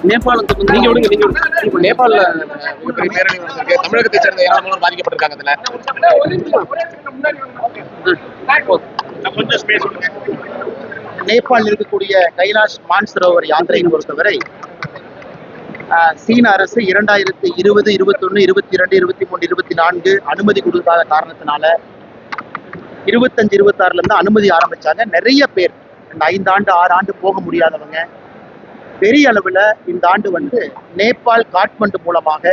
நேபாளத்துக்கு நீங்க விடுங்க இப்ப நேபாள மிகப்பெரிய பேரணி வந்திருக்கு. தமிழகத்தை சேர்ந்த ஏராளமானோர் பாதிக்கப்பட்டிருக்காங்க. நேபாளில் இருக்கக்கூடிய கைலாஷ் மான்சரோவர் யாத்திரையை பொறுத்தவரை சீன அரசு 2020, 21, 22, 23, 24 அனுமதி கொடுக்காத காரணத்தினால 25, 26 இருந்து அனுமதி ஆரம்பிச்சாங்க. நிறைய பேர் இந்த 5 ஆண்டு 6 ஆண்டு போக முடியாதவங்க பெரிய அளவுல இந்த ஆண்டு நேபாள் காட்மண்டு மூலமாக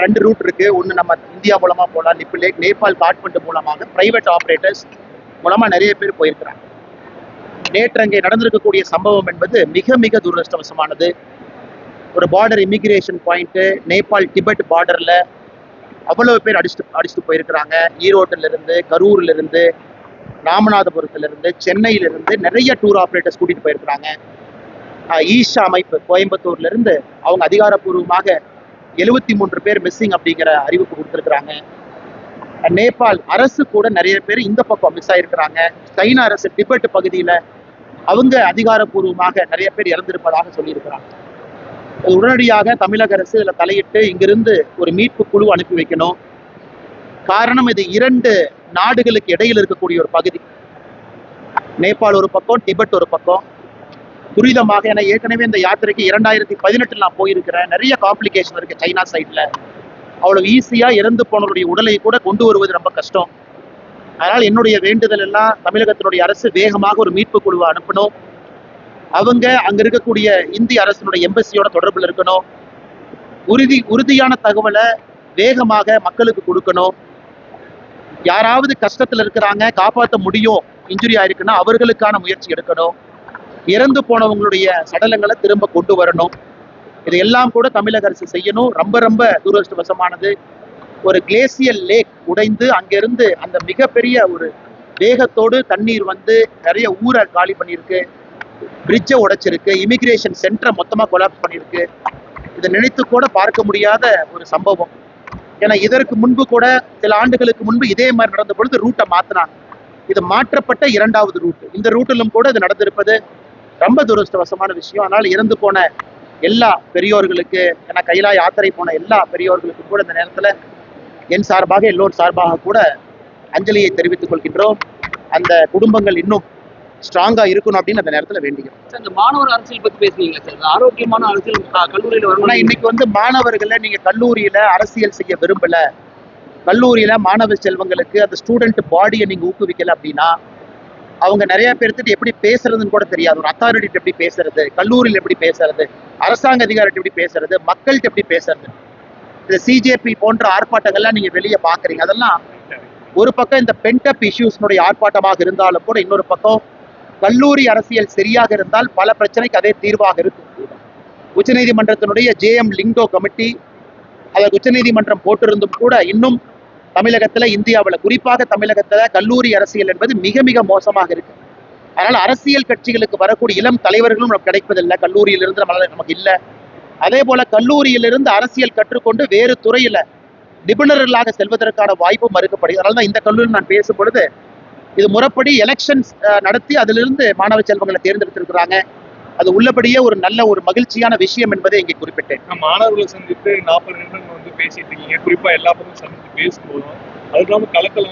2 ரூட் இருக்கு. ஒன்று நம்ம இந்தியா மூலமா போகலாம், லிப்புலேக். நேபாள் காட்மண்டு மூலமாக பிரைவேட் ஆப்ரேட்டர்ஸ் மூலமா நிறைய பேர் போயிருக்கிறாங்க. நேற்று அங்கே நடந்திருக்கக்கூடிய சம்பவம் என்பது மிக மிக துரதிருஷ்டவசமானது. ஒரு border immigration point Nepal Tibet பார்டர்ல அவ்வளவு பேர் அடிச்சுட்டு போயிருக்கிறாங்க. ஈரோட்டில இருந்து, கரூர்ல இருந்து, ராமநாதபுரத்துல இருந்து, சென்னையில இருந்து நிறைய டூர் ஆப்ரேட்டர்ஸ் கூட்டிட்டு போயிருக்கிறாங்க. ஈஷா அமைப்பு கோயம்புத்தூர்ல இருந்து அவங்க அதிகாரப்பூர்வமாக 73 பேர் மிஸ்ஸிங் அப்படிங்கிற அறிவிப்பு கொடுத்துருக்குறாங்க. நேபாள் அரசு கூட நிறைய பேர் இந்த பக்கம் மிஸ் ஆயிருக்கிறாங்க. சைனா அரசு டிபெட் பகுதியில அவங்க அதிகாரப்பூர்வமாக நிறைய பேர் இறந்திருப்பதாக சொல்லியிருக்கிறாங்க. உடனடியாக தமிழக அரசு இதில் தலையிட்டு இங்கிருந்து ஒரு மீட்பு குழு அனுப்பி வைக்கணும். காரணம், இது 2 நாடுகளுக்கு இடையில் இருக்கக்கூடிய ஒரு பகுதி. நேபாள் ஒரு பக்கம், டிபெட் ஒரு பக்கம். துரிதமாக, ஏன்னா ஏற்கனவே இந்த யாத்திரைக்கு 2018 நான் போயிருக்கிறேன். நிறைய காம்ப்ளிகேஷன் இருக்கு சைனா சைட்ல. அவ்வளவு ஈஸியா இறந்து போனவருடைய உடலை கூட கொண்டு வருவது ரொம்ப கஷ்டம். அதனால் என்னுடைய வேண்டுதல் எல்லாம் தமிழகத்தினுடைய அரசு வேகமாக ஒரு மீட்பு குழுவை அனுப்பணும். அவங்க அங்க இருக்கக்கூடிய இந்திய அரசினுடைய எம்பசியோட தொடர்பில் இருக்கணும். உறுதியான தகவலை வேகமாக மக்களுக்கு கொடுக்கணும். யாராவது கஷ்டத்துல இருக்கிறாங்க, காப்பாற்ற முடியும், இன்ஜுரி ஆயிருக்குன்னா அவர்களுக்கான முயற்சி எடுக்கணும். இறந்து போனவங்களுடைய சடலங்களை திரும்ப கொண்டு வரணும். இதையெல்லாம் கூட தமிழக அரசு செய்யணும். ரொம்ப ரொம்ப துரதிருஷ்டவசமானது. ஒரு கிளேசியல் லேக் உடைந்து அங்கிருந்து அந்த மிகப்பெரிய ஒரு வேகத்தோடு தண்ணீர் நிறைய ஊரை காலி பண்ணியிருக்கு, பிரிட்ஜை உடைச்சிருக்கு, இமிகிரேஷன் சென்டரை மொத்தமாக கொலாப்ஸ் பண்ணியிருக்கு. இதை நினைத்து கூட பார்க்க முடியாத ஒரு சம்பவம். ஏன்னா இதற்கு முன்பு கூட சில ஆண்டுகளுக்கு முன்பு இதே மாதிரி நடந்த பொழுது ரூட்டை மாற்றினாங்க. இது மாற்றப்பட்ட 2வது ரூட். இந்த ரூட்டிலும் கூட இது நடந்திருப்பது ரொம்ப துரதிருஷ்டவசமான விஷயம். அதனால் இறந்து போன எல்லா பெரியோர்களுக்கு, ஏன்னா கைலா யாத்திரை போன எல்லா பெரியோர்களுக்கும் கூட இந்த நேரத்தில் என் சார்பாக, எல்லோரும் சார்பாக கூட அஞ்சலியை தெரிவித்துக் கொள்கின்றோம். அந்த குடும்பங்கள் இன்னும் ஸ்ட்ராங்கா இருக்கணும் அப்படின்னு அந்த நேரத்தில் வேண்டிக்கிறோம். இந்த மாணவர் அரசியல் பத்தி பேசுனீங்க சார். ஆரோக்கியமான அரசியல் கல்லூரியில வரணும். இன்னைக்கு மாணவர்களை நீங்க கல்லூரியில அரசியல் செய்ய விரும்பல, கல்லூரியில மாணவ செல்வங்களுக்கு அந்த ஸ்டூடெண்ட் பாடியை நீங்க ஊக்குவிக்கல அப்படின்னா அவங்க நிறைய பேர்த்துட்டு எப்படி பேசுறதுன்னு கூட தெரியாது. ஒரு அத்தாரிட்டி எப்படி பேசுறது, கல்லூரியில் எப்படி பேசுறது, அரசாங்க அதிகாரிட்டு எப்படி பேசுறது, மக்கள்கிட்ட எப்படி பேசுறது. இந்த சிஜேபி போன்ற ஆர்ப்பாட்டங்கள்லாம் நீங்க வெளியே பாக்குறீங்க. அதெல்லாம் ஒரு பக்கம் இந்த பென்டப் இஷ்யூஸ்னுடைய ஆர்ப்பாட்டமாக இருந்தாலும் கூட, இன்னொரு பக்கம் கல்லூரி அரசியல் சரியாக இருந்தால் பல பிரச்சனைக்கு அதே தீர்வாக இருக்கும். உச்சநீதிமன்றத்தினுடைய JM லிங்கோ கமிட்டி, அதற்கு உச்சநீதிமன்றம் போட்டிருந்தும் கூட இன்னும் தமிழகத்துல, இந்தியாவில் குறிப்பாக தமிழகத்துல கல்லூரி அரசியல் என்பது மிக மிக மோசமாக இருக்கு. அதனால அரசியல் கட்சிகளுக்கு வரக்கூடிய இளம் தலைவர்களும் நமக்கு கிடைப்பதில்லை. கல்லூரியிலிருந்து நமக்கு இல்லை. அதே போல கல்லூரியிலிருந்து அரசியல் கற்றுக்கொண்டு வேறு துறையில நிபுணர்களாக செல்வதற்கான வாய்ப்பு மறுக்கப்படுகிறது. அதனால்தான் இந்த கல்லூரியில் நான் பேசும் பொழுது இது முறைப்படி எலெக்ஷன்ஸ் நடத்தி அதிலிருந்து மாணவ செல்வங்களை தேர்ந்தெடுத்திருக்கிறாங்க. அது உள்ளபடியே ஒரு நல்ல ஒரு மகிழ்ச்சியான விஷயம் என்பதை இங்கே குறிப்பிட்டேன். மாணவர்களை சந்தித்து 40 நிமிடங்கள் பேசிட்டு இருக்கீங்க. குறிப்பா எல்லா பக்கம் சந்தித்து பேசும்போதும் அது இல்லாமல் களத்தில்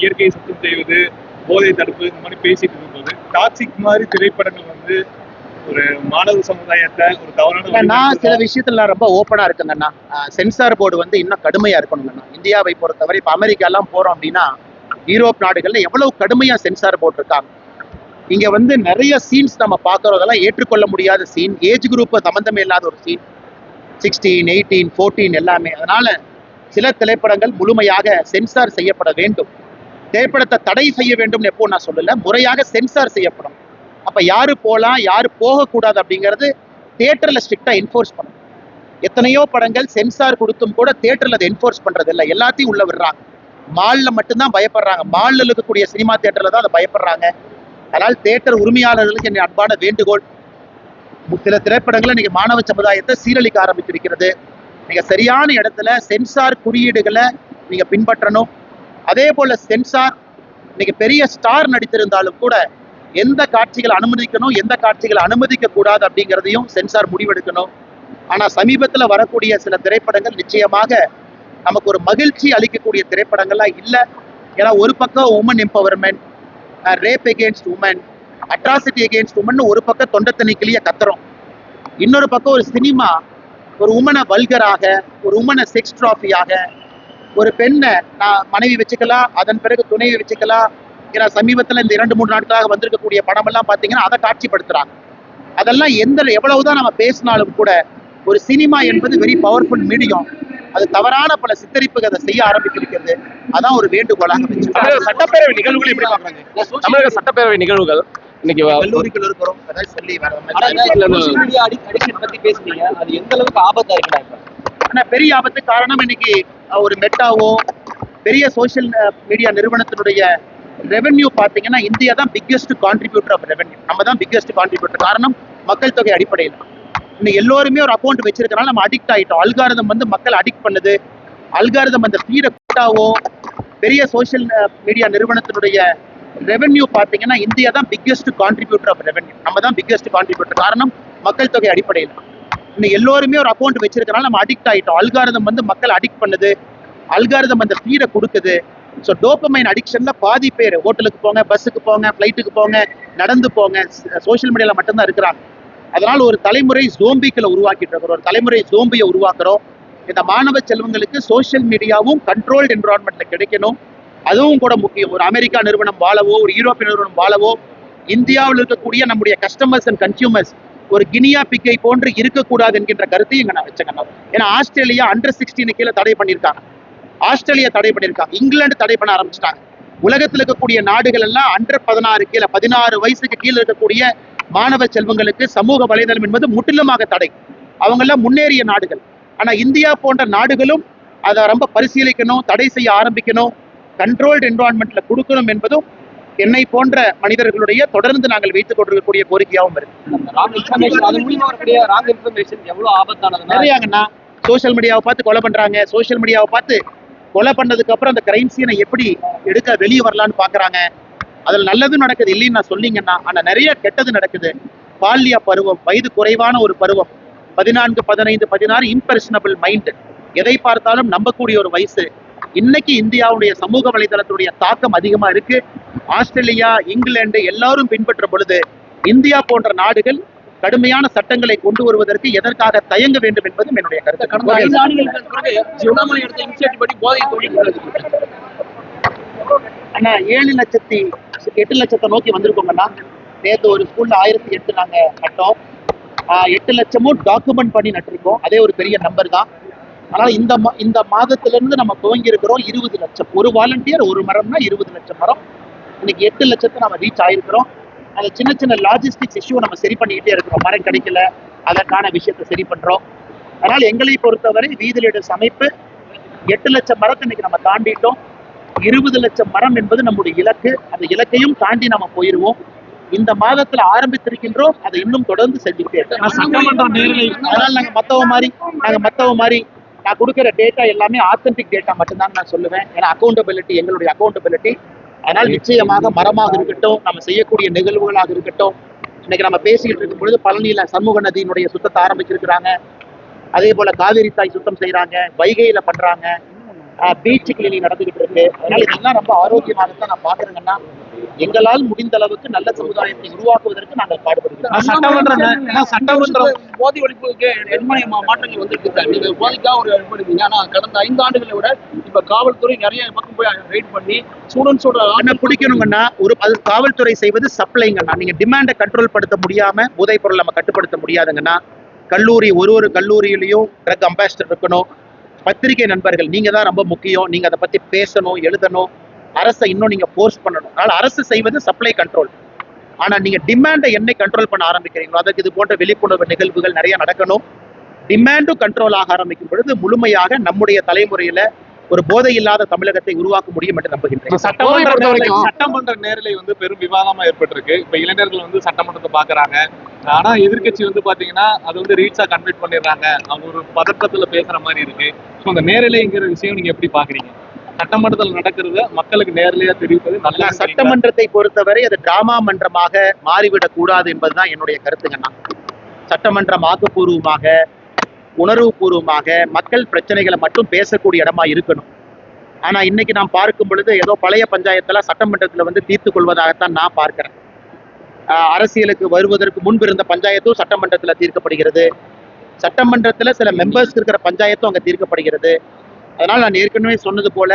இயற்கையை சுத்தம் செய்வது, போதை தடுப்பு, இந்த மாதிரி பேசிட்டு இருக்கும்போது டாக்ஸிக் மாதிரி திரைப்படங்கள் ஒரு மாணவ சமுதாயத்தை ஒரு தவறான, நான் சில விஷயத்துல ரொம்ப ஓப்பனா இருக்குங்கண்ணா. சென்சார் போர்டு இன்னும் கடுமையா இருக்கணுங்கண்ணா. இந்தியாவை பொறுத்தவரை இப்ப அமெரிக்கா எல்லாம் போறோம் அப்படின்னா, யூரோப் நாடுகள்ல எவ்வளவு கடுமையா சென்சார் போர்டு இருக்காங்க. இங்க நிறைய சீன்ஸ் நம்ம பார்க்கறோம், அதெல்லாம் ஏற்றுக்கொள்ள முடியாத சீன். ஏஜ் குரூப் சம்பந்தமே இல்லாத ஒரு சீன். 16, 18, 14 எல்லாமே. அதனால சில திரைப்படங்கள் முழுமையாக சென்சார் செய்யப்பட வேண்டும். திரைப்படத்தை தடை செய்ய வேண்டும் எப்போ நான் சொல்லல, முறையாக சென்சார் செய்யப்படும். அப்ப யாரு போகலாம், யாரு போகக்கூடாது அப்படிங்கிறது தியேட்டர்ல ஸ்ட்ரிக்டா என்ஃபோர்ஸ் பண்ணணும். எத்தனையோ படங்கள் சென்சார் கொடுத்தும் கூட தியேட்டர்ல அதை என்ஃபோர்ஸ் பண்றது இல்லை, எல்லாத்தையும் உள்ள விடுறாங்க. மால்ல மட்டும்தான் பயப்படுறாங்க, மால்ல இருக்கக்கூடிய சினிமா தியேட்டர்ல தான் அதை பயப்படுறாங்க. அதனால் தியேட்டர் உரிமையாளர்களுக்கு என் அன்பான வேண்டுகோள், சில திரைப்படங்களை நீங்க மாணவ சமுதாயத்தை சீரழிக்க ஆரம்பித்திருக்கிறது. நீங்க சரியான இடத்துல சென்சார் குறியீடுகளை நீங்க பின்பற்றணும். அதே போல சென்சார் இன்னைக்கு பெரிய ஸ்டார் நடித்திருந்தாலும் கூட எந்த காட்சிகளை அனுமதிக்கணும், எந்த காட்சிகளை அனுமதிக்க கூடாது அப்படிங்கிறதையும் சென்சார் முடிவெடுக்கணும். ஆனா சமீபத்துல வரக்கூடிய சில திரைப்படங்கள் நிச்சயமாக நமக்கு ஒரு மகிழ்ச்சி அளிக்கக்கூடிய திரைப்படங்கள்லாம் இல்லை. ஏன்னா ஒரு பக்கம் women empowerment, rape against women, atrocity against women ஒரு பக்கம் தொண்டை தணிக்கிலேயே கத்துறோம். இன்னொரு பக்கம் ஒரு சினிமா ஒரு உமனை வல்கராக, ஒரு உமனை செக்ஸ் ட்ராஃபியாக, ஒரு பெண்ணை நான் மனைவி வச்சுக்கலாம், அதன் பிறகு துணைவி வச்சுக்கலாம். ஏன்னா சமீபத்தில் இந்த 2-3 நாட்களாக வந்திருக்கக்கூடிய படமெல்லாம் பார்த்தீங்கன்னா அதை காட்சிப்படுத்துறாங்க. அதெல்லாம் எவ்வளவுதான் நம்ம பேசினாலும் கூட ஒரு சினிமா என்பது வெரி பவர்ஃபுல் மீடியம். அது தவறான பல சித்தரிப்புகள் அதை செய்ய ஆரம்பித்திருக்கிறது. அதான் ஒரு வேண்டுகோளாக வச்சு சட்டப்பேரவை நிகழ்வுகள் எப்படி பாக்குறாங்க? தமிழக சட்டப்பேரவை நிகழ்வுகள் இன்னைக்கு கல்லூரிகள் இருக்கிறோம் சொல்லி பத்தி பேசுனீங்க, அது எந்த அளவுக்கு ஆபத்தா இருக்கு? ஆனா பெரிய ஆபத்து. காரணம் இன்னைக்கு ஒரு மெட்டாவோ பெரிய சோசியல் மீடியா நிறுவனத்தினுடைய ரெவென்யூ பாத்தீங்கன்னா இந்தியா தான் பிக்கெஸ்ட் கான்ட்ரிபியூட்டர் ஆஃப் ரெவென்யூ. நம்ம தான் பிக்கெஸ்ட் கான்ட்ரிபியூட்டர். காரணம் மக்கள் தொகை அடிப்படையில். இன்னும் எல்லோருமே ஒரு அக்கௌண்ட் வச்சிருக்கனால நம்ம அடிக்ட் ஆயிட்டோம். அல்காரிதம் வந்து மக்கள் அடிக்ட் பண்ணுது. அல்காரிதம் அந்த ஃபீடை கூட்டாவோ பெரிய சோசியல் மீடியா நிறுவனத்தினுடைய ரெவென்யூ பாத்தீங்கன்னா இந்தியா தான் பிக்கெஸ்ட் கான்ட்ரிபியூட்டர் ஆஃப் ரெவென்யூ. நம்ம தான் பிக்கெஸ்ட் கான்ட்ரிபியூட்டர். காரணம் மக்கள் தொகை அடிப்படையில். இன்னும் எல்லோருமே ஒரு அக்கௌண்ட் வச்சிருக்கனால நம்ம அடிக்ட் ஆயிட்டோம். அல்காரிதம் வந்து மக்கள் அடிக்ட் பண்ணுது. அல்காரிதம் அந்த ஃபீடை கொடுக்குது. ஸோ டோபமைன் அடிக்ஷன்ல பாதி பேர் ஹோட்டலுக்கு போங்க, பஸ்ஸுக்கு போங்க, ஃப்ளைட்டுக்கு போங்க, நடந்து போங்க, சோசியல் மீடியாவில் மட்டும்தான் இருக்கிறாங்க. அதனால ஒரு தலைமுறை ஜோம்பிக்களை உருவாக்கிட்டு இருக்கிறோம். ஒரு தலைமுறை ஜோம்பியை உருவாக்குறோம். இந்த மாணவ செல்வங்களுக்கு சோசியல் மீடியாவும் கண்ட்ரோல்டு என்விரான்மெண்ட்ல கிடைக்கணும். அதுவும் கூட முக்கியம். ஒரு அமெரிக்கா நிறுவனம் வாழவோ, ஒரு யூரோப்பிய நிறுவனம் வாழவோ, இந்தியாவில் இருக்கக்கூடிய நம்முடைய கஸ்டமர்ஸ் அண்ட் கன்சியூமர்ஸ் ஒரு கினியா பிக்கை போன்று இருக்கக்கூடாது என்கின்ற கருத்தை இங்க நான் வச்சுக்கணும். ஏன்னா ஆஸ்திரேலியா அண்டர் 16 கீழே தடை பண்ணியிருக்காங்க. ஆஸ்திரேலியா தடை பண்ணியிருக்காங்க. இங்கிலாந்து தடை பண்ண ஆரம்பிச்சிட்டாங்க. உலகத்தில் இருக்கக்கூடிய நாடுகள் எல்லாம் அண்டர் 16 கீழே 16 வயசுக்கு கீழே இருக்கக்கூடிய மாணவ செல்வங்களுக்கு சமூக வலைதளம் என்பது முற்றிலுமாக தடை. அவங்க எல்லாம் முன்னேறிய நாடுகள். ஆனா இந்தியா போன்ற நாடுகளும் அதை ரொம்ப பரிசீலிக்கணும், தடை செய்ய ஆரம்பிக்கணும், கண்ட்ரோல்டு என்விரான்மெண்ட்ல கொடுக்கணும் என்பதும் என்னை போன்ற மனிதர்களுடைய தொடர்ந்து நாங்கள் வைத்துக் கொண்டிருக்கக்கூடிய கோரிக்கையாகவும் இருக்கு. நிறையாங்கண்ணா சோசியல் மீடியாவை பார்த்து கொலை பண்றாங்க. சோசியல் மீடியாவை பார்த்து கொலை பண்ணதுக்கு அப்புறம் அந்த கிரைம் சீனை எப்படி எடுக்க வெளியே வரலான்னு பாக்குறாங்க. அதில் நல்லதும் நடக்குது இல்லைன்னு நான் சொல்லிங்கன்னா. ஆனா நிறைய கெட்டது நடக்குது. பால்யா பருவம், வயது குறைவான ஒரு பருவம், 14, 15, 16 இம்பர்சனபிள் மைண்ட், எதை பார்த்தாலும் நம்பக்கூடிய ஒரு வயசு. இன்னைக்கு இந்தியாவுடைய சமூக வலைதளத்துடைய தாக்கம் அதிகமா இருக்கு. ஆஸ்திரேலியா, இங்கிலாந்து எல்லாரும் பின்பற்ற பொழுது இந்தியா போன்ற நாடுகள் கடுமையான சட்டங்களை கொண்டு வருவதற்கு எதற்காக தயங்க வேண்டும் என்பதும் என்னுடைய கருத்து. கடந்த 5 ஆண்டுகளுக்கு பிறகு சிவகாமி எடுத்த இனிஷியேட்டிவ் படி போதை தொழில் ஆனா 8 லட்சத்தை நோக்கி வந்திருக்கோங்கன்னா, நேற்று ஒரு ஸ்கூல்ல 1008 நாங்க நட்டோம். 8 லட்சமும் டாக்குமெண்ட் பண்ணி நட்டிருக்கோம். அதே ஒரு பெரிய நம்பர் தான். அதனால இந்த மாதத்துல இருந்து நம்ம துவங்கி இருக்கிறோம் 20 லட்சம். ஒரு வாலண்டியர் ஒரு மரம்னா 20 லட்சம் மரம். இன்னைக்கு 8 லட்சத்தை நம்ம ரீச் ஆயிருக்கிறோம். அந்த சின்ன சின்ன லாஜிஸ்டிக்ஸ் இஷ்யூ நம்ம சரி பண்ணிக்கிட்டே இருக்கிறோம். மரம் கிடைக்கல, அதற்கான விஷயத்தை சரி பண்றோம். அதனால எங்களை பொறுத்தவரை வீதி லீடர்ஸ் அமைப்பு 8 லட்சம் மரத்தை இன்னைக்கு நம்ம தாண்டிட்டோம். 20 லட்சம் மரம் என்பது நம்முடைய இலக்கு. அந்த இலக்கையும் தாண்டி நம்ம போயிருவோம். இந்த மாதத்துல ஆரம்பித்திருக்கின்றோம். அதை இன்னும் தொடர்ந்து செஞ்சுக்கிட்டே இருக்கோம். சட்டமன்ற நேரலை அதனால நாங்க மத்தவ மாதிரி நான் கொடுக்குற டேட்டா எல்லாமே ஆத்தென்டிக் டேட்டா மட்டும்தான் நான் சொல்லுவேன். ஏன்னா அக்கௌண்டபிலிட்டி எங்களுடைய அக்கௌண்டபிலிட்டி. அதனால் நிச்சயமாக மரமாக இருக்கட்டும், நம்ம செய்யக்கூடிய நிகழ்வுகளாக இருக்கட்டும். இன்னைக்கு நம்ம பேசிக்கிட்டு இருக்கும் பொழுது பழனியில சண்முக நதியினுடைய சுத்தத்தை ஆரம்பிச்சிருக்கிறாங்க. அதே போல காவிரி தாய் சுத்தம் செய்யறாங்க, வைகையில பண்றாங்க, பீச் கிளீனிங் நடந்துகிட்டு இருக்கு. அதனால இதெல்லாம் ரொம்ப ஆரோக்கியமாகத்தான் நான் பாக்குறேங்கன்னா, எங்களால் முடிந்த அளவுக்கு நல்ல சமுதாயத்தை உருவாக்குவதற்கு நாங்கள் பாடுபடுகிறோம். சட்டமன்ற போதை ஒழிப்புக்கு எண்மணி மாற்றங்கள் வந்துருக்கு சார். நீங்க போதைக்காக ஒரு எடுப்படுவீங்க. ஆனா கடந்த 5 ஆண்டுகளை விட இப்ப காவல்துறை நிறைய பக்கம் போய் ரைட் பண்ணி ஸ்டூடெண்ட்ஸோட பிடிக்கணுங்கன்னா அது காவல்துறை செய்வது சப்ளைங்கண்ணா. நீங்க டிமாண்டை கண்ட்ரோல் படுத்த முடியாம போதைப் பொருள் நம்ம கட்டுப்படுத்த முடியாதுங்கன்னா, கல்லூரி ஒரு கல்லூரியிலையும் ட்ரக் அம்பாசிடர் இருக்கணும். பத்திரிகை நண்பர்கள் நீங்க தான் ரொம்ப முக்கியம். நீங்க அதை பத்தி பேசணும், எழுதணும். அரசை இன்னும் நீங்க ஃபோர்ஸ் பண்ணணும். அதனால அரசு செய்வது சப்ளை கண்ட்ரோல். ஆனா நீங்க டிமாண்டை என்னை கண்ட்ரோல் பண்ண ஆரம்பிக்கிறீங்களோ அதற்கு இது போன்ற விழிப்புணர்வு நிகழ்வுகள் நிறைய நடக்கணும். டிமாண்டும் கண்ட்ரோல் ஆக ஆரம்பிக்கும் பொழுது முழுமையாக நம்முடைய தலைமுறையில ஒரு போதை இல்லாத தமிழகத்தை உருவாக்க முடியும் என்று நம்புகின்றேன். சட்டமன்ற நேரலை வந்து பெரும் விவாதமா ஏற்பட்டிருக்கு. இப்ப இளைஞர்கள் வந்து சட்டமன்றத்தை பாக்குறாங்க. ஆனா எதிர்கட்சி வந்து பாத்தீங்கன்னா அது வந்து ரீல்ஸா கன்வெர்ட் பண்ணிடுறாங்க. அவங்க ஒரு பதட்டத்துல பேசுற மாதிரி இருக்கு. அந்த நேரலைங்கிற விஷயம் நீங்க எப்படி பாக்குறீங்க? சட்டமன்றத்தில் நடக்கிறத மக்களுக்கு நேரடியா தெரிவிப்பது நல்ல சட்டமன்றத்தை பொறுத்தவரை அது டிராமா மன்றமாக மாறிவிடக் கூடாது என்பதுதான் என்னுடைய கருத்துங்கண்ணா. சட்டமன்றம் ஆக்கப்பூர்வமாக, உணர்வுபூர்வமாக மக்கள் பிரச்சனைகளை மட்டும் பேசக்கூடிய இடமா இருக்கணும். ஆனா இன்னைக்கு நாம் பார்க்கும் பொழுது ஏதோ பழைய பஞ்சாயத்தெல்லாம் சட்டமன்றத்துல வந்து தீர்த்து கொள்வதாகத்தான் நான் பார்க்கிறேன். அரசியலுக்கு வருவதற்கு முன்பு இருந்த பஞ்சாயத்தும் சட்டமன்றத்துல தீர்க்கப்படுகிறது. சட்டமன்றத்துல சில மெம்பர்ஸ் இருக்கிற பஞ்சாயத்தும் அங்க தீர்க்கப்படுகிறது. அதனால நான் ஏற்கனவே சொன்னது போல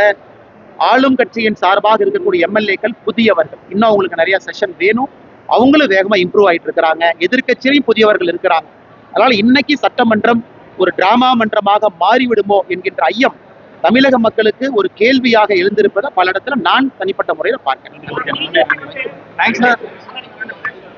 ஆளும் கட்சியின் சார்பாக இருக்கக்கூடிய எம்எல்ஏக்கள் புதியவர்கள், இன்னும் அவங்களுக்கு நிறைய செஷன் வேணும். அவங்களும் வேகமா இம்ப்ரூவ் ஆயிட்டு இருக்கிறாங்க. எதிர்கட்சியிலையும் புதியவர்கள் இருக்கிறாங்க. அதனால இன்னைக்கு சட்டமன்றம் ஒரு டிராமா மன்றமாக மாறிவிடுமோ என்கின்ற ஐயம் தமிழக மக்களுக்கு ஒரு கேள்வியாக எழுந்திருப்பதை பல இடத்துல நான் தனிப்பட்ட முறையில் பார்க்கிறேன். Thanks sir.